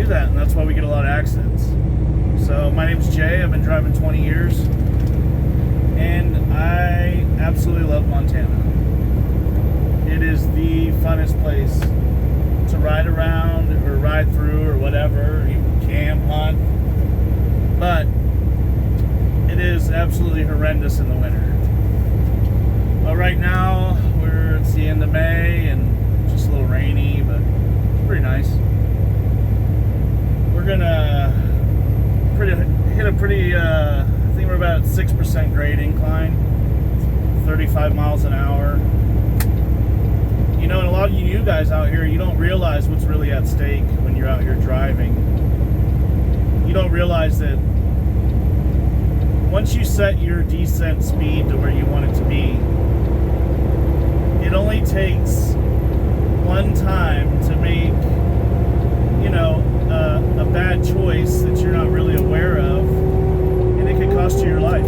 do that, and that's why we get a lot of accidents. So my name's Jay. I've been driving 20 years, and I absolutely love Montana. It is the funnest place to ride around or ride through or whatever. You can camp, hunt, but it is absolutely horrendous in the winter. But right now it's the end of May and just a little rainy, but it's pretty nice. We're gonna hit a pretty I think we're about 6% grade incline, 35 miles an hour. You know, and a lot of you guys out here, you don't realize what's really at stake when you're out here driving. You don't realize that once you set your descent speed to where you want it to be, it only takes one time to make, you know, a bad choice that you're not really aware of, and it can cost you your life.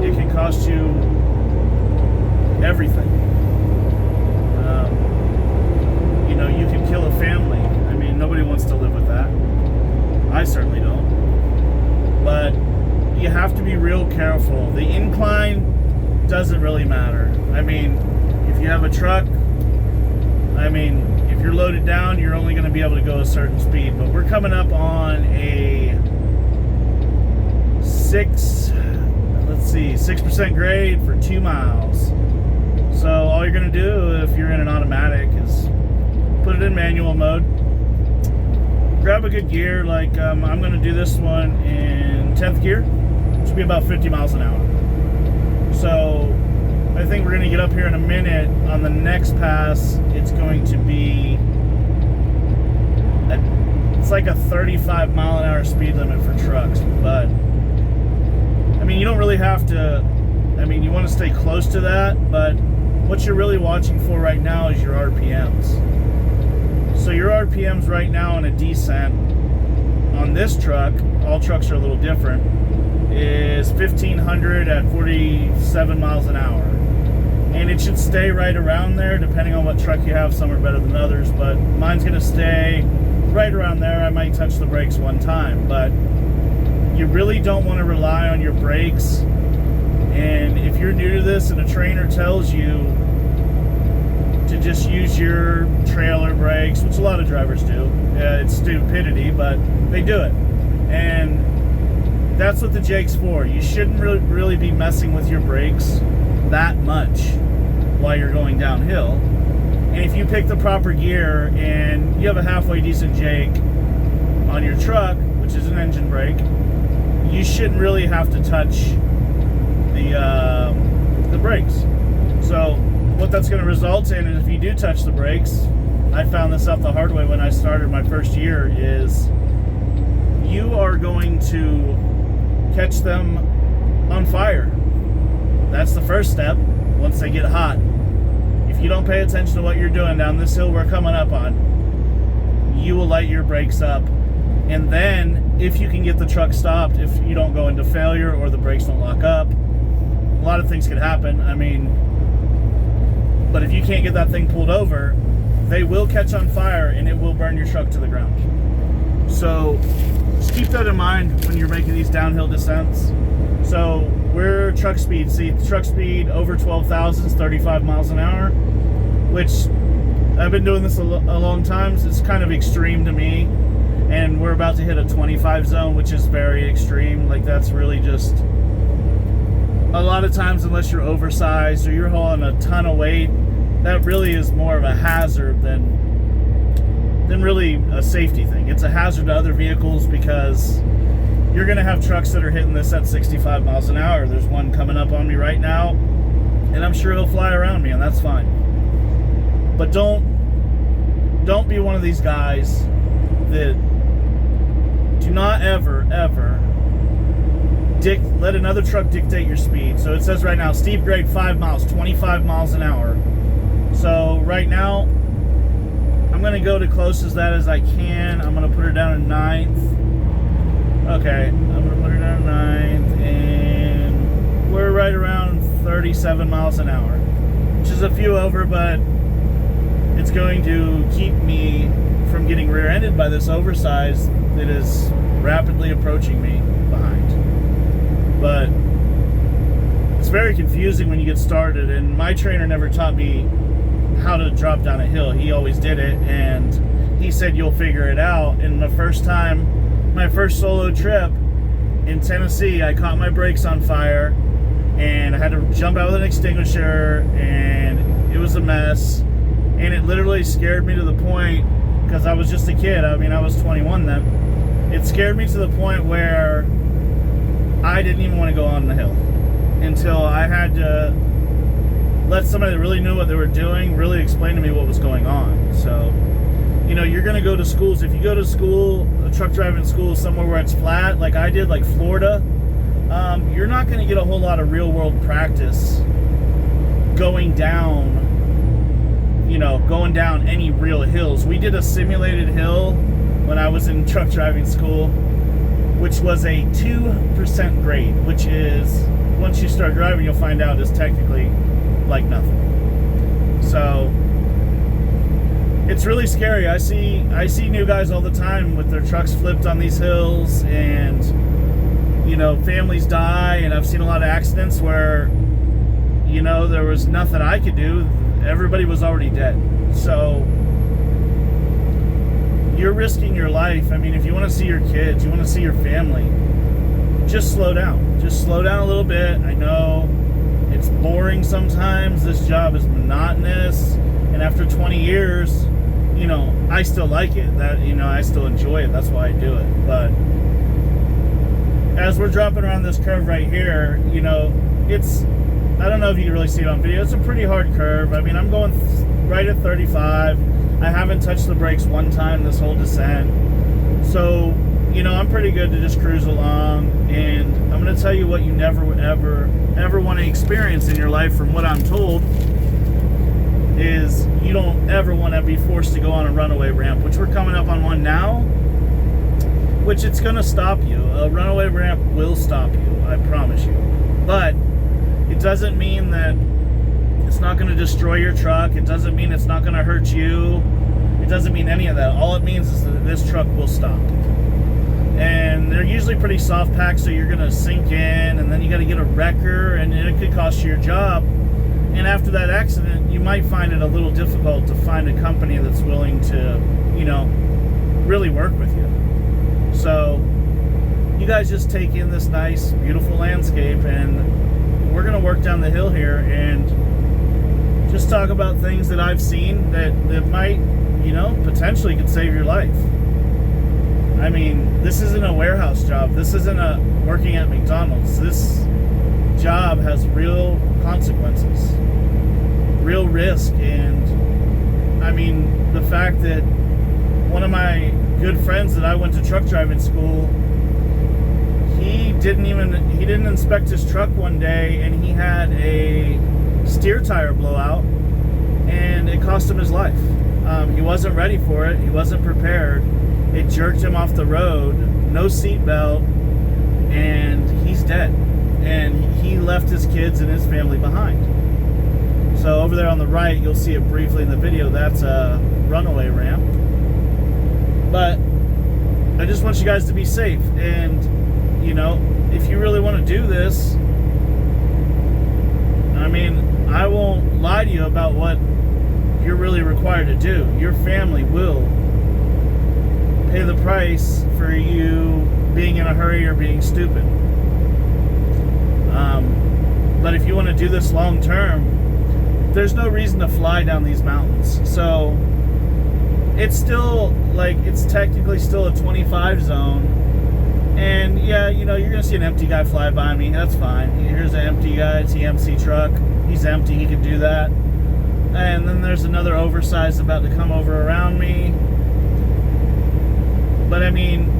It can cost you everything. You know, you can kill a family. I mean, nobody wants to live with that. I certainly don't. But you have to be real careful. The incline doesn't really matter. I mean, if you have a truck, I mean, if you're loaded down, you're only going to be able to go a certain speed. But we're coming up on a 6% grade for 2 miles. So all you're going to do if you're in an automatic is put it in manual mode. Grab a good gear, like I'm going to do this one in 10th gear. It should be about 50 miles an hour. So I think we're going to get up here in a minute. On the next pass, it's going to be it's like a 35 mile an hour speed limit for trucks. But I mean, you don't really have to. I mean, you want to stay close to that, but what you're really watching for right now is your RPMs. So your RPMs right now on a descent on this truck, all trucks are a little different, is 1500 at 47 miles an hour. And it should stay right around there, depending on what truck you have. Some are better than others, but mine's going to stay right around there. I might touch the brakes one time, but you really don't want to rely on your brakes. And if you're new to this and a trainer tells you to just use your trailer brakes, which a lot of drivers do, it's stupidity, but they do it. And that's what the Jake's for. You shouldn't really be messing with your brakes that much while you're going downhill. And if you pick the proper gear and you have a halfway decent Jake on your truck, which is an engine brake, you shouldn't really have to touch the brakes. So what that's going to result in is if you do touch the brakes, I found this out the hard way when I started my first year, is you are going to catch them on fire. That's the first step. Once they get hot, if you don't pay attention to what you're doing down this hill we're coming up on, you will light your brakes up. And then if you can get the truck stopped, if you don't go into failure or the brakes don't lock up, a lot of things could happen. I mean, but if you can't get that thing pulled over, they will catch on fire and it will burn your truck to the ground. So just keep that in mind when you're making these downhill descents. So we're truck speed. See, truck speed over 12,000 is 35 miles an hour, which I've been doing this a long time, so it's kind of extreme to me. And we're about to hit a 25 zone, which is very extreme. Like, that's really just, a lot of times, unless you're oversized or you're hauling a ton of weight, that really is more of a hazard than really a safety thing. It's a hazard to other vehicles because you're going to have trucks that are hitting this at 65 miles an hour. There's one coming up on me right now, and I'm sure he'll fly around me, and that's fine. But don't be one of these guys that do not ever let another truck dictate your speed. So it says right now, steep grade 5 miles, 25 miles an hour. So right now, I'm going to go to close as that as I can. I'm going to put her down in 9th. Okay, I'm going to put her down in 9th, and we're right around 37 miles an hour, which is a few over, but it's going to keep me from getting rear-ended by this oversized that is rapidly approaching me behind. But it's very confusing when you get started, and my trainer never taught me how to drop down a hill. He always did it, and he said you'll figure it out. And the first time, my first solo trip in Tennessee, I caught my brakes on fire, and I had to jump out with an extinguisher, and it was a mess. And it literally scared me to the point, because I was just a kid. I mean, I was 21 then. It scared me to the point where I didn't even want to go on the hill until I had to let somebody that really knew what they were doing really explain to me what was going on. So, you know, you're going to go to schools. If you go to school, a truck driving school somewhere where it's flat, like I did, like Florida, you're not going to get a whole lot of real world practice going down any real hills. We did a simulated hill when I was in truck driving school, which was a 2% grade, which is, once you start driving, you'll find out is technically like nothing. So it's really scary. I see new guys all the time with their trucks flipped on these hills, and you know, families die, and I've seen a lot of accidents where, you know, there was nothing I could do. Everybody was already dead. So you're risking your life. I mean, if you want to see your kids, you want to see your family, just slow down. Just slow down a little bit. I know it's boring sometimes. This job is monotonous. And after 20 years, you know, I still like it. I still enjoy it. That's why I do it. But as we're dropping around this curve right here, you know, I don't know if you can really see it on video. It's a pretty hard curve. I mean, I'm going right at 35. I haven't touched the brakes one time this whole descent. So, you know, I'm pretty good to just cruise along. And I'm going to tell you what you never, ever want to experience in your life, from what I'm told, is you don't ever want to be forced to go on a runaway ramp, which we're coming up on one now, which it's going to stop you. A runaway ramp will stop you, I promise you. But it doesn't mean that it's not going to destroy your truck. It doesn't mean it's not going to hurt you. It doesn't mean any of that. All it means is that this truck will stop. And they're usually pretty soft packed, so you're going to sink in, and then you got to get a wrecker, and it could cost you your job. And after that accident, you might find it a little difficult to find a company that's willing to, you know, really work with you. So you guys just take in this nice, beautiful landscape, and we're going to work down the hill here and just talk about things that I've seen that might, you know, potentially could save your life. I mean, this isn't a warehouse job. This isn't working at McDonald's. This job has real consequences, real risk. And I mean, the fact that one of my good friends that I went to truck driving school, he didn't inspect his truck one day, and he had a steer tire blowout, and it cost him his life. He wasn't ready for it. He wasn't prepared. It jerked him off the road, no seatbelt, and he's dead. And he left his kids and his family behind. So over there on the right, you'll see it briefly in the video, that's a runaway ramp. But I just want you guys to be safe. And, you know, if you really want to do this, I mean, I won't lie to you about what you're really required to do. Your family will pay the price for you being in a hurry or being stupid. But if you want to do this long term, there's no reason to fly down these mountains. So it's still, like, it's technically still a 25 zone. And yeah, you know, you're gonna see an empty guy fly by me. That's fine. Here's an empty guy, TMC truck. He's empty, he can do that. And then there's another oversized about to come over around me. But I mean,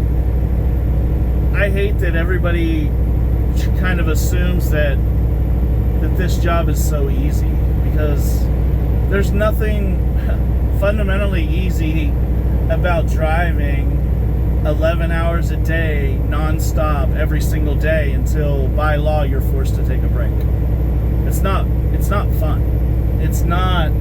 I hate that everybody kind of assumes that this job is so easy, because there's nothing fundamentally easy about driving 11 hours a day, non-stop, every single day, until by law you're forced to take a break. It's not fun. It's not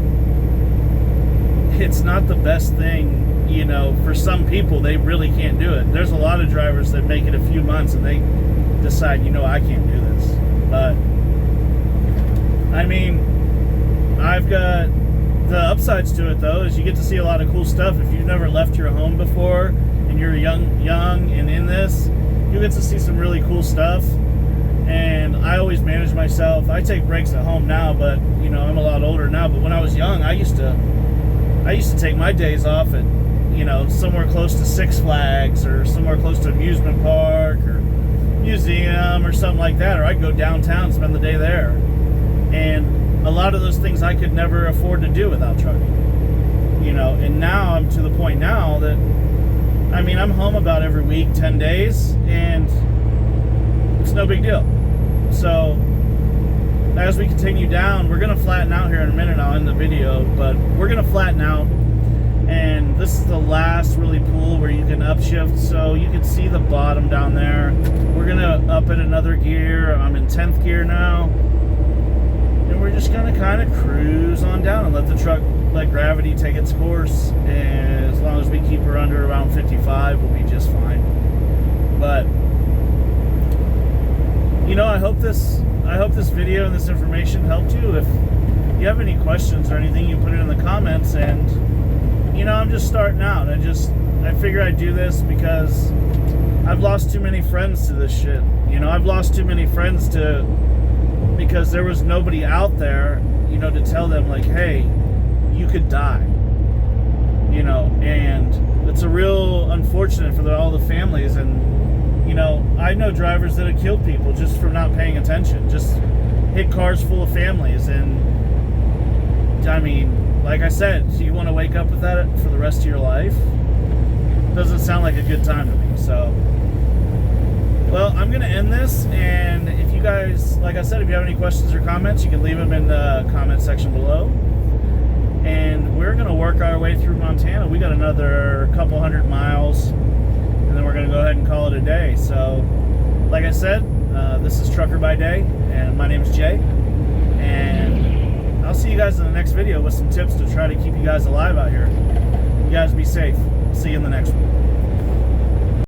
it's not the best thing, you know. For some people, they really can't do it. There's a lot of drivers that make it a few months and they decide, you know, I can't do this. But I mean, I've got the upsides to it though, is you get to see a lot of cool stuff. If you've never left your home before and you're young and in this, you get to see some really cool stuff. And I always manage myself. I take breaks at home now, but you know, I'm a lot older now. But when I was young, I used to take my days off at, you know, somewhere close to Six Flags or somewhere close to an amusement park or museum or something like that, or I'd go downtown and spend the day there. And a lot of those things I could never afford to do without trucking, you know. And now I'm to the point now that, I mean, I'm home about every week, 10 days, and it's no big deal. So as we continue down, we're going to flatten out here in a minute. I'll end the video, but we're going to flatten out. And this is the last really pool where you can upshift, so you can see the bottom down there. We're going to up it another gear. I'm in 10th gear now. And we're just going to kind of cruise on down and let the truck, let gravity take its course. And as long as we keep her under around 55, we'll be just fine. But you know, I hope this video and this information helped you. If you have any questions or anything, you put it in the comments. And you know, I'm just starting out. I figure I'd do this because I've lost too many friends to this shit. You know, I've lost too many friends because there was nobody out there, you know, to tell them like, hey, you could die. You know, and it's a real unfortunate for all the families. And you know, I know drivers that have killed people just from not paying attention, just hit cars full of families. And I mean, like I said, do you want to wake up with that for the rest of your life? Doesn't sound like a good time to me. So, well, I'm going to end this. And if you guys, like I said, if you have any questions or comments, you can leave them in the comment section below. And we're going to work our way through Montana. We got another couple 100 miles. And then we're going to go ahead and call it a day. So, like I said, this is Trucker by Day, and my name is Jay. And I'll see you guys in the next video with some tips to try to keep you guys alive out here. You guys be safe. See you in the next one.